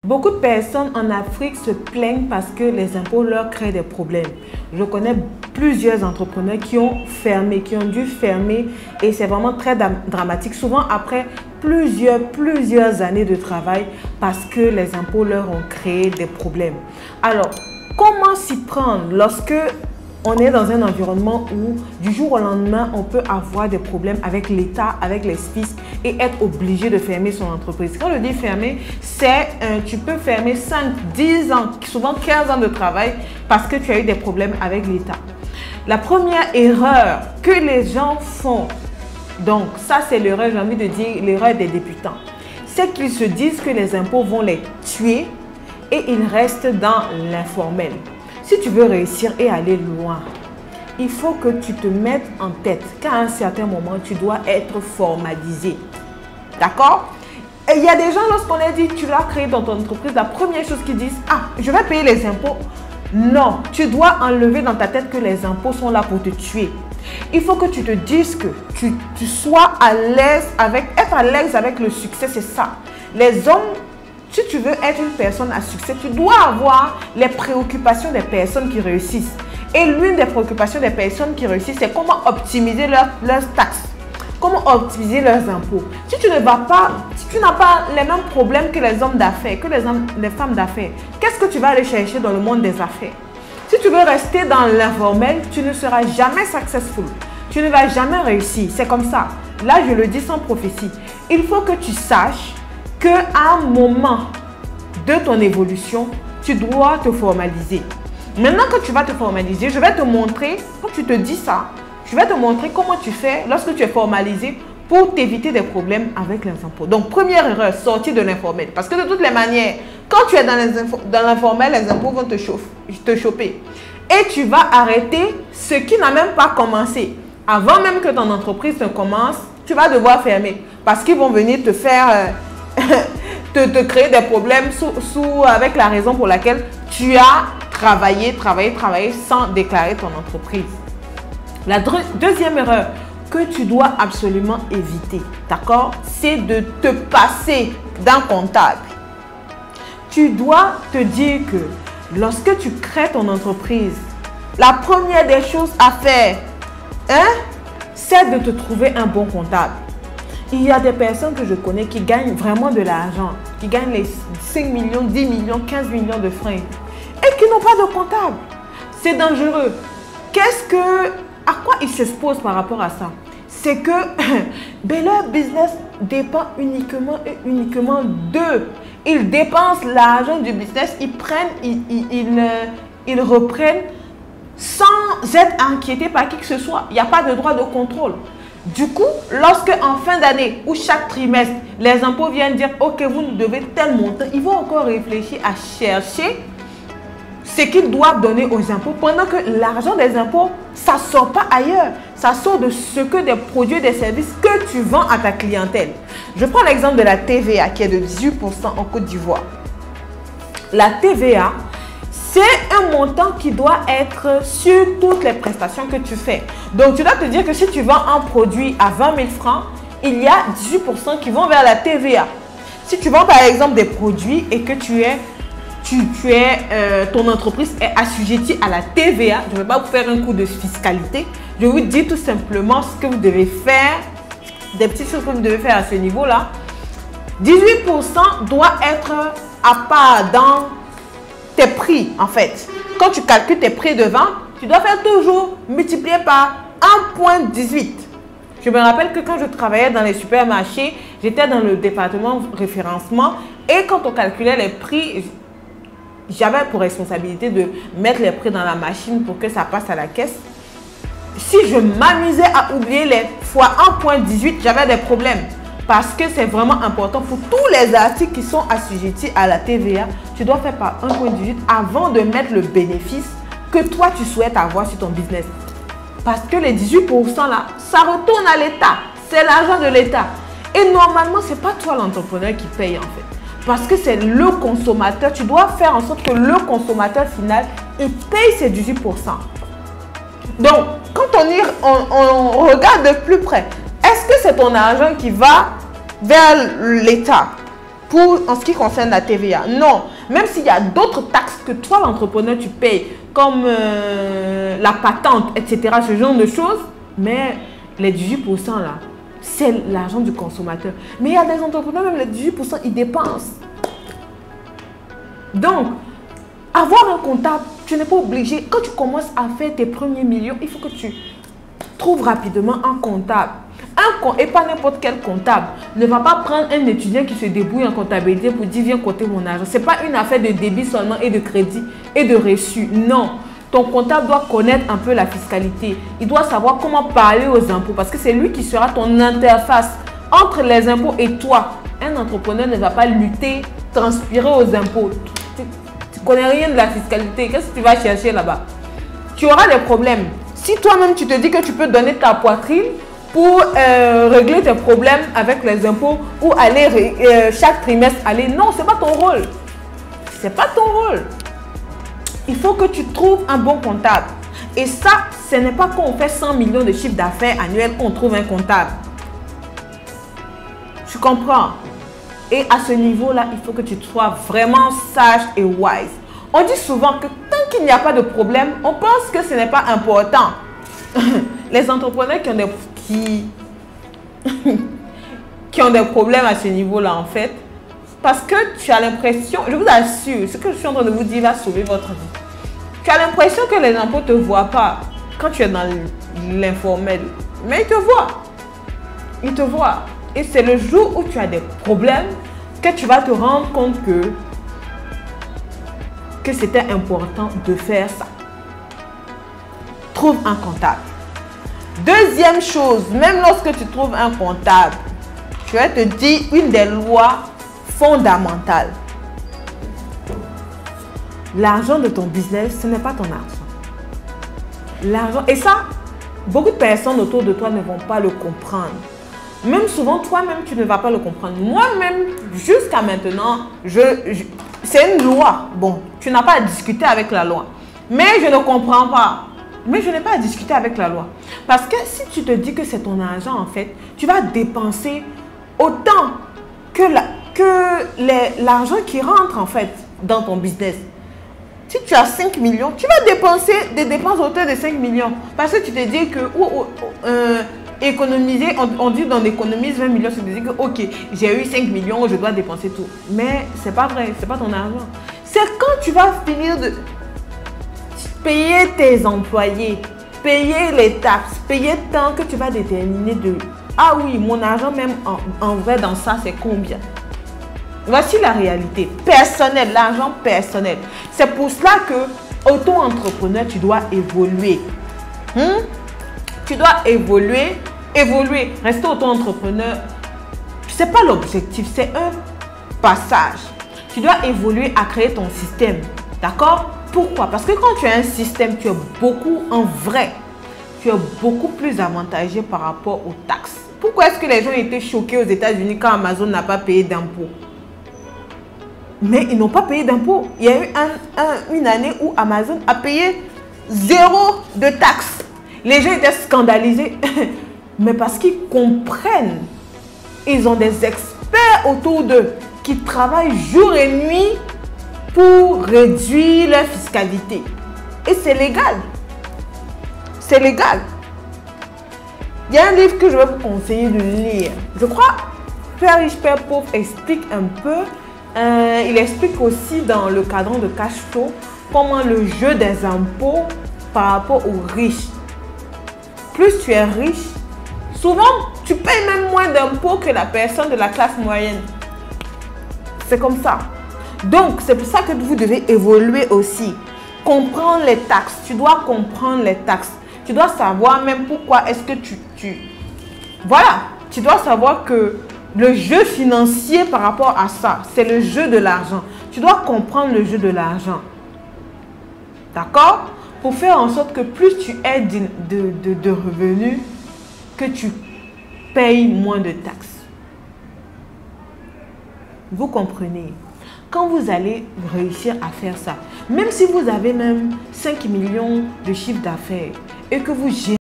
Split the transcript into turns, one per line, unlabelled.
Beaucoup de personnes en Afrique se plaignent parce que les impôts leur créent des problèmes. Je connais plusieurs entrepreneurs qui ont fermé, qui ont dû fermer et c'est vraiment très dramatique. Souvent après plusieurs années de travail parce que les impôts leur ont créé des problèmes. Alors, comment s'y prendre lorsque on est dans un environnement où du jour au lendemain, on peut avoir des problèmes avec l'État, avec les fiscs et être obligé de fermer son entreprise. Quand je dis fermer, c'est tu peux fermer 5, 10 ans, souvent 15 ans de travail parce que tu as eu des problèmes avec l'État. La première erreur que les gens font, donc ça c'est l'erreur, j'ai envie de dire l'erreur des débutants, c'est qu'ils se disent que les impôts vont les tuer et ils restent dans l'informel. Si tu veux réussir et aller loin, il faut que tu te mettes en tête qu'à un certain moment, tu dois être formalisé. D'accord? Et il y a des gens, lorsqu'on leur dit, tu vas créer dans ton entreprise, la première chose qu'ils disent, ah, je vais payer les impôts. Non, tu dois enlever dans ta tête que les impôts sont là pour te tuer. Il faut que tu te dises que tu sois à l'aise avec, être à l'aise avec le succès, c'est ça. Les hommes, si tu veux être une personne à succès, tu dois avoir les préoccupations des personnes qui réussissent. Et l'une des préoccupations des personnes qui réussissent, c'est comment optimiser leurs taxes, comment optimiser leurs impôts. Si tu ne vas pas, si tu n'as pas les mêmes problèmes que les hommes d'affaires, que les femmes d'affaires, qu'est-ce que tu vas aller chercher dans le monde des affaires? Si tu veux rester dans l'informel, tu ne seras jamais successful. Tu ne vas jamais réussir. C'est comme ça. Là, je le dis sans prophétie. Il faut que tu saches qu'à un moment de ton évolution, tu dois te formaliser. Maintenant que tu vas te formaliser, je vais te montrer, quand tu te dis ça, je vais te montrer comment tu fais lorsque tu es formalisé pour t'éviter des problèmes avec les impôts. Donc, première erreur, sortir de l'informel. Parce que de toutes les manières, quand tu es dans l'informel, les impôts vont te choper. Et tu vas arrêter ce qui n'a même pas commencé. Avant même que ton entreprise ne commence, tu vas devoir fermer. Parce qu'ils vont venir te faire... te créer des problèmes avec la raison pour laquelle tu as travaillé sans déclarer ton entreprise. La deuxième erreur que tu dois absolument éviter, d'accord, c'est de te passer d'un comptable. Tu dois te dire que lorsque tu crées ton entreprise, la première des choses à faire, c'est de te trouver un bon comptable. Il y a des personnes que je connais qui gagnent vraiment de l'argent, qui gagnent les 5 millions, 10 millions, 15 millions de francs et qui n'ont pas de comptable. C'est dangereux. À quoi ils s'exposent par rapport à ça? C'est que leur business dépend uniquement et uniquement d'eux. Ils dépensent l'argent du business, ils reprennent sans être inquiétés par qui que ce soit. Il n'y a pas de droit de contrôle. Du coup, lorsque en fin d'année ou chaque trimestre, les impôts viennent dire « Ok, vous nous devez tel montant », ils vont encore réfléchir à chercher ce qu'ils doivent donner aux impôts pendant que l'argent des impôts, ça ne sort pas ailleurs. Ça sort de ce que des produits et des services que tu vends à ta clientèle. Je prends l'exemple de la TVA qui est de 18% en Côte d'Ivoire. La TVA, c'est un montant qui doit être sur toutes les prestations que tu fais. Donc, tu dois te dire que si tu vends un produit à 20 000 francs, il y a 18% qui vont vers la TVA. Si tu vends par exemple des produits et que ton entreprise est assujettie à la TVA, je ne vais pas vous faire un coup de fiscalité. Je vous dis tout simplement ce que vous devez faire, des petites choses que vous devez faire à ce niveau-là. 18% doit être à part dans tes prix en fait. Quand tu calcules tes prix de vente, tu dois faire toujours multiplier par 1,18. Je me rappelle que quand je travaillais dans les supermarchés, j'étais dans le département référencement et quand on calculait les prix, j'avais pour responsabilité de mettre les prix dans la machine pour que ça passe à la caisse. Si je m'amusais à oublier les fois 1,18, j'avais des problèmes. Parce que c'est vraiment important pour tous les articles qui sont assujettis à la TVA, tu dois faire par 1,18 avant de mettre le bénéfice que toi tu souhaites avoir sur ton business. Parce que les 18% là, ça retourne à l'État. C'est l'argent de l'État. Et normalement, ce n'est pas toi l'entrepreneur qui paye en fait. Parce que c'est le consommateur. Tu dois faire en sorte que le consommateur final, il paye ces 18%. Donc, quand on regarde de plus près, est-ce que c'est ton argent qui va vers l'État? en ce qui concerne la TVA. Non, même s'il y a d'autres taxes que toi, l'entrepreneur, tu payes, comme la patente, etc., ce genre de choses, mais les 18% là, c'est l'argent du consommateur. Mais il y a des entrepreneurs, même les 18%, ils dépensent. Donc, avoir un comptable, tu n'es pas obligé. Quand tu commences à faire tes premiers millions, il faut que tu trouves rapidement un comptable. Et pas n'importe quel comptable. Ne va pas prendre un étudiant qui se débrouille en comptabilité pour dire viens compter mon argent. Ce n'est pas une affaire de débit seulement et de crédit et de reçu. Non. Ton comptable doit connaître un peu la fiscalité. Il doit savoir comment parler aux impôts parce que c'est lui qui sera ton interface entre les impôts et toi. Un entrepreneur ne va pas lutter, transpirer aux impôts. Tu ne connais rien de la fiscalité. Qu'est-ce que tu vas chercher là-bas? Tu auras des problèmes. Si toi-même tu te dis que tu peux donner ta poitrine pour régler tes problèmes avec les impôts ou aller chaque trimestre aller. Non, ce n'est pas ton rôle. Ce n'est pas ton rôle. Il faut que tu trouves un bon comptable. Et ça, ce n'est pas quand on fait 100 millions de chiffre d'affaires annuel qu'on trouve un comptable. Tu comprends? Et à ce niveau-là, il faut que tu sois vraiment sage et wise. On dit souvent que tant qu'il n'y a pas de problème, on pense que ce n'est pas important. Les entrepreneurs qui ont des problèmes à ce niveau-là, en fait, parce que tu as l'impression, je vous assure, ce que je suis en train de vous dire va sauver votre vie. Tu as l'impression que les impôts ne te voient pas quand tu es dans l'informel, mais ils te voient. Ils te voient. Et c'est le jour où tu as des problèmes que tu vas te rendre compte que c'était important de faire ça. Trouve un comptable. Deuxième chose, même lorsque tu trouves un comptable, je vais te dire une des lois fondamentales. L'argent de ton business, ce n'est pas ton argent. L'argent, et ça, beaucoup de personnes autour de toi ne vont pas le comprendre. Même souvent, toi-même, tu ne vas pas le comprendre. Moi-même, jusqu'à maintenant, c'est une loi. Bon, tu n'as pas à discuter avec la loi. Mais je ne comprends pas. Mais je n'ai pas à discuter avec la loi. Parce que si tu te dis que c'est ton argent, en fait, tu vas dépenser autant que l'argent qui rentre, en fait, dans ton business. Si tu as 5 millions, tu vas dépenser des dépenses à hauteur de 5 millions. Parce que tu te dis que économiser, on dit qu'on économise 20 millions, tu te dis que ok, j'ai eu 5 millions, je dois dépenser tout. Mais c'est pas vrai, c'est pas ton argent. C'est quand tu vas finir de payer tes employés, payer les taxes, payer tant que tu vas déterminer de ah oui, mon argent même en vrai dans ça, c'est combien? Voici la réalité personnelle, l'argent personnel. C'est pour cela que auto-entrepreneur, tu dois évoluer. Tu dois évoluer. Rester auto-entrepreneur, ce n'est pas l'objectif, c'est un passage. Tu dois évoluer à créer ton système. D'accord? Pourquoi? Parce que quand tu as un système, tu es beaucoup en vrai. Tu es beaucoup plus avantagé par rapport aux taxes. Pourquoi est-ce que les gens étaient choqués aux États-Unis quand Amazon n'a pas payé d'impôts? Mais ils n'ont pas payé d'impôts. Il y a eu une année où Amazon a payé 0 de taxes. Les gens étaient scandalisés. Mais parce qu'ils comprennent. Ils ont des experts autour d'eux qui travaillent jour et nuit pour réduire leur fiscalité. Et c'est légal. C'est légal. Il y a un livre que je vais vous conseiller de lire. Je crois Père riche, Père pauvre explique un peu. Il explique aussi dans le cadran de Cash Flow comment le jeu des impôts par rapport aux riches. Plus tu es riche, souvent tu payes même moins d'impôts que la personne de la classe moyenne. C'est comme ça. Donc c'est pour ça que vous devez évoluer aussi. Comprendre les taxes. Tu dois comprendre les taxes. Tu dois savoir même pourquoi est-ce que Voilà. Tu dois savoir que le jeu financier par rapport à ça, c'est le jeu de l'argent. Tu dois comprendre le jeu de l'argent. D'accord? Pour faire en sorte que plus tu aies de revenus, que tu payes moins de taxes. Vous comprenez? Quand vous allez réussir à faire ça, même si vous avez même 5 millions de chiffre d'affaires et que vous gérez